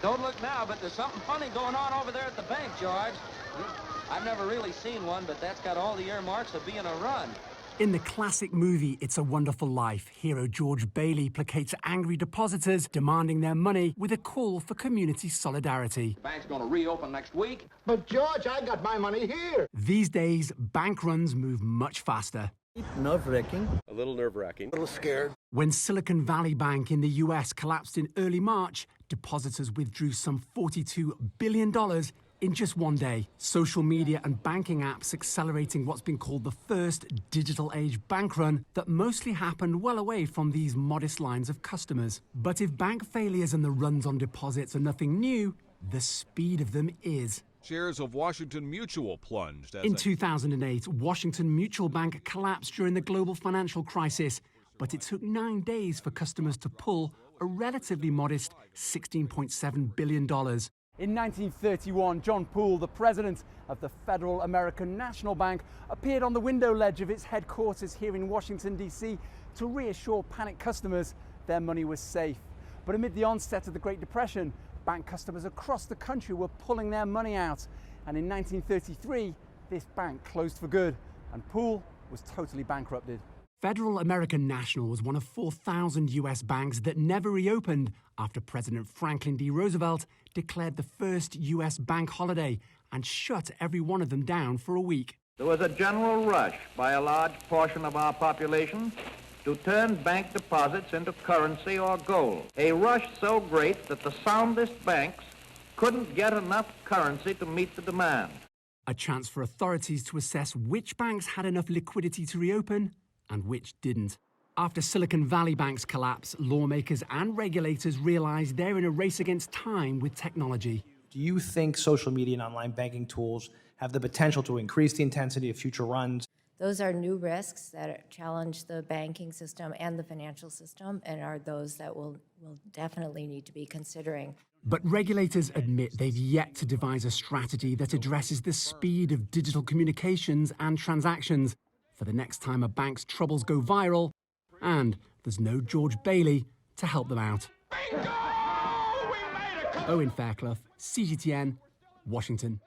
Don't look now, but there's something funny going on over there at the bank, George. I've never really seen one, but that's got all the earmarks of being a run. In the classic movie It's a Wonderful Life, hero George Bailey placates angry depositors demanding their money with a call for community solidarity. The bank's going to reopen next week. But, George, I got my money here. These days, bank runs move much faster. Nerve-wracking. A little nerve-wracking. A little scared. When Silicon Valley Bank in the US collapsed in early March, depositors withdrew some $42 billion in just one day. Social media and banking apps accelerating what's been called the first digital age bank run that mostly happened well away from these modest lines of customers. But if bank failures and the runs on deposits are nothing new, the speed of them is. Shares of Washington Mutual plunged. In 2008, Washington Mutual Bank collapsed during the global financial crisis, but it took 9 days for customers to pull a relatively modest $16.7 billion. In 1931, John Poole, the president of the Federal American National Bank, appeared on the window ledge of its headquarters here in Washington, D.C. to reassure panicked customers their money was safe. But amid the onset of the Great Depression, bank customers across the country were pulling their money out. And in 1933, this bank closed for good, and Poole was totally bankrupted. Federal American National was one of 4,000 US banks that never reopened after President Franklin D. Roosevelt declared the first US bank holiday and shut every one of them down for a week. There was a general rush by a large portion of our population to turn bank deposits into currency or gold. A rush so great that the soundest banks couldn't get enough currency to meet the demand. A chance for authorities to assess which banks had enough liquidity to reopen and which didn't. After Silicon Valley Bank's collapse, lawmakers and regulators realized they're in a race against time with technology. Do you think social media and online banking tools have the potential to increase the intensity of future runs? Those are new risks that challenge the banking system and the financial system, and are those that we'll definitely need to be considering. But regulators admit they've yet to devise a strategy that addresses the speed of digital communications and transactions for the next time a bank's troubles go viral, and there's no George Bailey to help them out. Bingo! We made it! Owen Fairclough, CGTN, Washington.